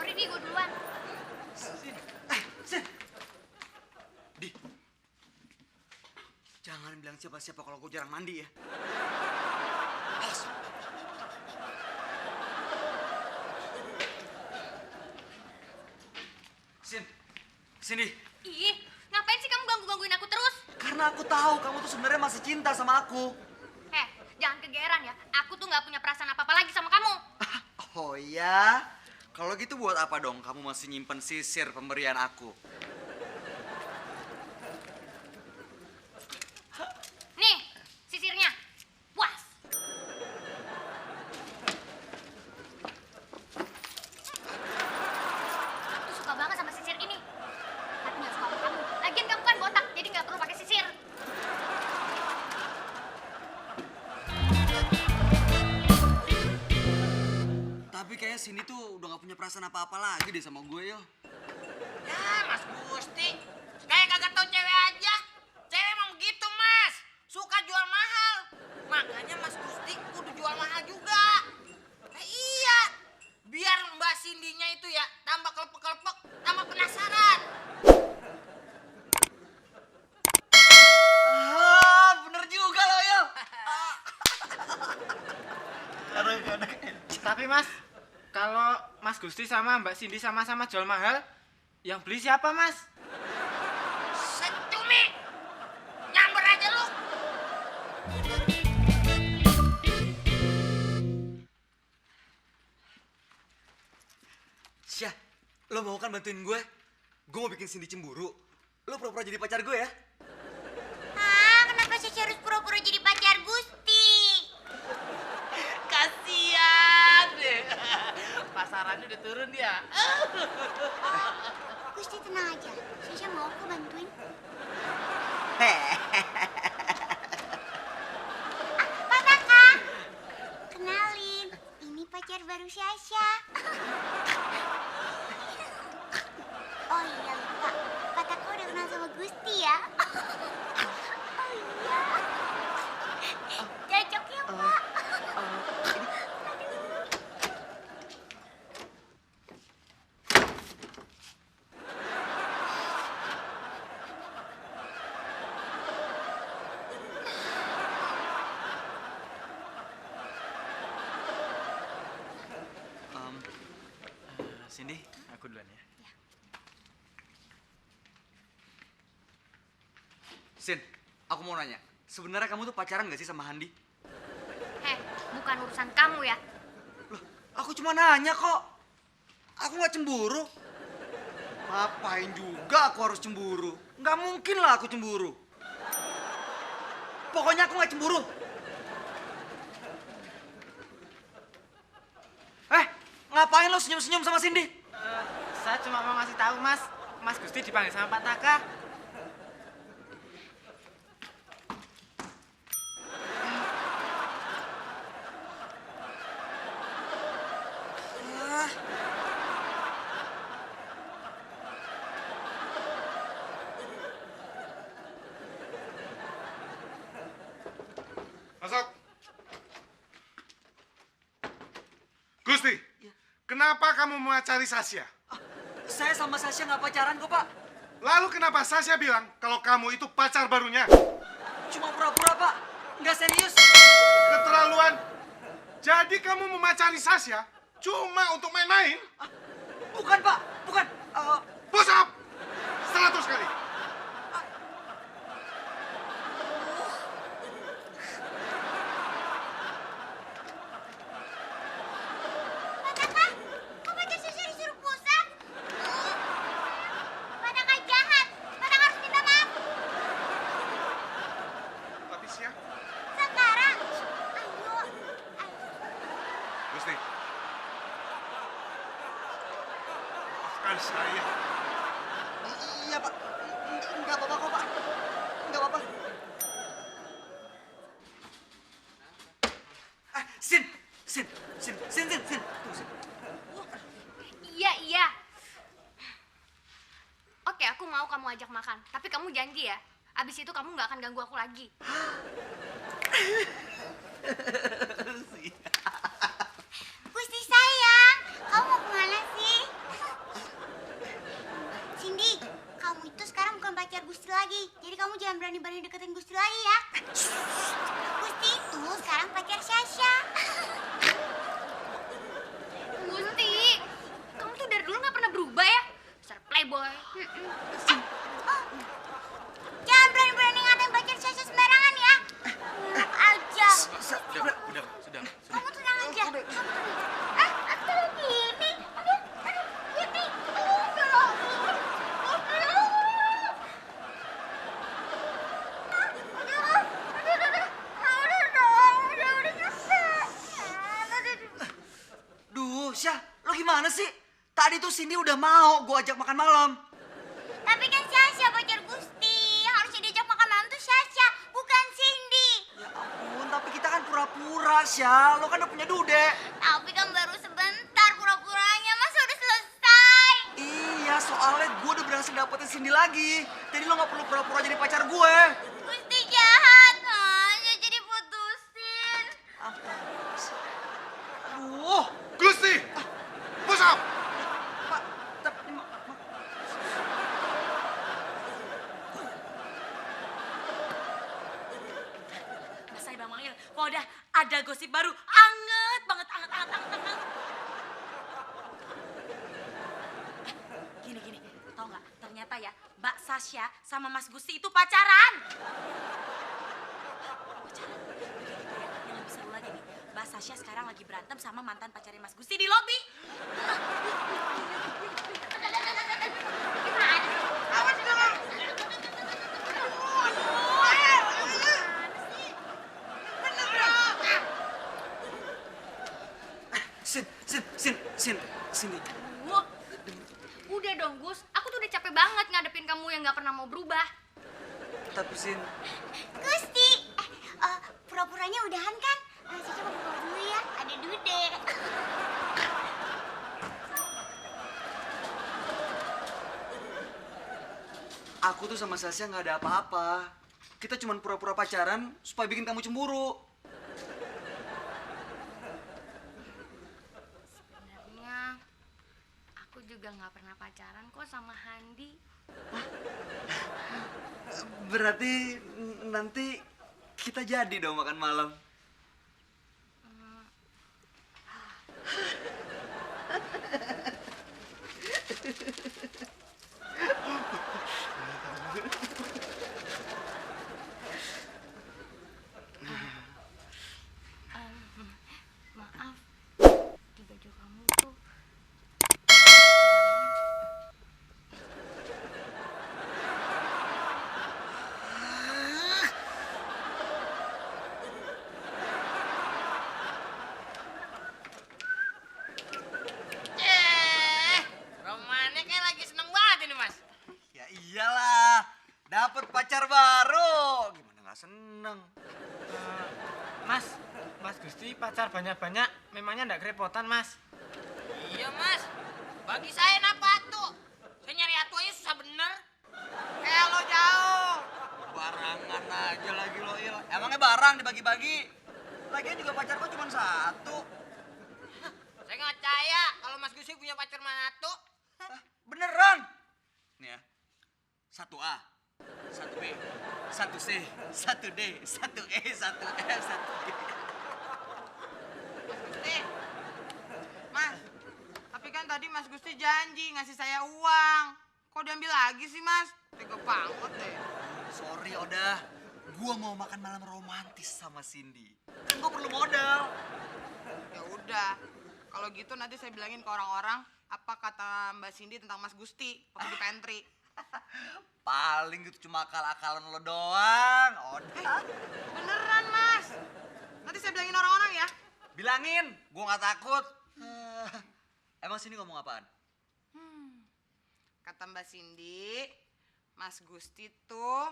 Sorry, Di, gue duluan. Sin. Di. Jangan bilang siapa-siapa kalau gue jarang mandi ya. Awas. Sini. Ih, ngapain sih kamu gangguin aku terus? Karena aku tahu kamu tuh sebenarnya masih cinta sama aku. Jangan kegeeran ya. Aku tuh nggak punya perasaan apa-apa lagi sama kamu. Oh ya? Kalau gitu buat apa dong kamu masih nyimpen sisir pemberian aku? Nih, sisirnya. Puas. Aku suka banget sama sisir ini. Tapi nggak suka sama kamu. Lagian kamu kan botak, jadi nggak perlu pakai sisir. Tapi kayaknya Cindy tuh udah gak punya perasaan apa-apa lagi deh sama gue, yo. Ya, Mas Gusti. Kayak kagak tau cewek aja. Cewek emang begitu, Mas. Suka jual mahal. Makanya Mas Gusti kudu jual mahal juga. Nah, iya. Biar Mbak Cindy-nya itu ya tambah kelepek-kelepek, tambah penasaran. Bener juga lo, yo. Tapi Mas, kalau Mas Gusti sama Mbak Cindy sama-sama jual mahal, yang beli siapa Mas? Secumi. Nyamber aja lu. Syah, lo mau kan bantuin gue? Gue mau bikin Cindy cemburu. Lo pura-pura jadi pacar gue ya? Kenapa sih harus pura-pura jadi pacar Gusti? Kasian deh. Pasarannya udah turun dia. Gusti tenang aja. Sasha mau aku bantuin. Pak Taka, kenalin. Ini pacar baru Sasha. Oh iya lupa. Pak Taka udah kenal sama Gusti ya. Oh iya. Cocok ya Pak. Cindy, Aku duluan ya. Sin, aku mau nanya. Sebenarnya kamu tuh pacaran gak sih sama Handi? Bukan urusan kamu ya. Loh, aku cuma nanya kok. Aku gak cemburu. Ngapain juga aku harus cemburu? Gak mungkin lah aku cemburu. Pokoknya aku gak cemburu. Ngapain lo senyum-senyum sama Cindy? Saya cuma mau ngasih tahu Mas, Mas Gusti dipanggil sama Pak Taka. Masuk. Gusti, kenapa kamu memacari Sasha? Saya sama Sasha nggak pacaran kok, Pak. Lalu kenapa Sasha bilang kalau kamu itu pacar barunya? Cuma pura-pura, Pak. Nggak serius. Keterlaluan. Jadi kamu memacari Sasha cuma untuk main-main? Bukan, Pak. Bukan. Push up! 100 kali. Gusti, maafkan saya. Iya, Pak. Nggak apa-apa kok, Pak. Nggak apa-apa. Sin. Tunggu, Sin. Iya. Oke, aku mau kamu ajak makan. Tapi kamu janji ya, abis itu kamu nggak akan ganggu aku lagi. Gusti sayang, kamu mau kemana sih? berani deketin Gusti lagi ya. Gusti itu sekarang pacar Sasha. Gusti, kamu tuh dari dulu nggak pernah berubah ya? Dasar playboy. Jangan berani-berani ngatain pacar Sasha sembarangan ya. Enak aja. Sudah. Kamu tenang aja. Kamu tenang. Aduh, gini. Aduh, gini. Duh, Syah, lo gimana sih? Tadi tuh Cindy udah mau gue ajak makan malam. Tapi kan Sasha pacar Gusti. Harusnya diajak makan malam tuh Sasha, bukan Cindy. Ya ampun, tapi kita kan pura-pura, Syah. Lo kan udah punya dude. Tapi kan baru sebentar pura-puranya, masa udah selesai. Iya, soalnya gue udah berhasil dapetin Cindy lagi. Jadi lo gak perlu pura-pura jadi pacar gue. Gusti jahat, hanya jadi putusin. Aduh, Gusti! Bos up! Pak, tapi... Mas saya Bang Mangil, kalau udah ada gosip baru, anget banget, anget. Gini, tau nggak? Ternyata ya, Mbak Sasha sama Mas Gusti itu pacaran. Pacaran? Udah gitu ya, yang lebih seru lagi nih, Mbak Sasha sekarang lagi berantem sama mantan pacarnya Mas Gusti di lobi. Cindy. Wah, udah dong Gus, aku tuh udah capek banget ngadepin kamu yang nggak pernah mau berubah. Tapi Sin, Gusti, pura-puranya udahan kan? Sasha mau keluar dulu ya, ada dude. aku tuh sama Sasha nggak ada apa-apa. Kita cuma pura-pura pacaran supaya bikin kamu cemburu. Sebenarnya aku juga nggak pernah pacaran kok sama Handi. Berarti nanti kita jadi dong makan malam. Maaf, di baju kamu tuh Romannya kayak lagi seneng banget ini, Mas. Ya iyalah, dapat pacar baru. Gimana nggak seneng? Mas Gusti pacar banyak-banyak, memangnya nggak kerepotan, Mas? Iya, Mas. Bagi saya napa tuh? Saya nyari atu aja susah bener. Kayak lo jauh. Barangan aja lagi lo, Il. Emangnya barang dibagi-bagi? Lagian juga pacar kok cuma satu. Saya nggak percaya kalau Mas Gusti punya pacar manatu. Hah, beneran? Nih ya, 1A, 1B, 1C, 1D, 1E, 1F, 1G. Gusti. Mas, tapi kan tadi Mas Gusti janji ngasih saya uang. Kok diambil lagi sih, Mas? Tega banget deh. Sorry, Oda. Gua mau makan malam romantis sama Cindy. Kan gua perlu modal. Ya udah. Kalau gitu nanti saya bilangin ke orang-orang apa kata Mbak Cindy tentang Mas Gusti waktu di pantry. Paling gitu cuma akal-akalan lo doang, Oda. Beneran, Mas. Nanti saya bilangin orang-orang ya. Bilangin, gua nggak takut. Emang Cindy ngomong apaan? Kata Mbak Cindy, Mas Gusti tuh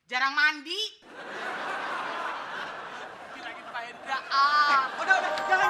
jarang mandi. Bilangin Pak Hendra. Udah, jangan.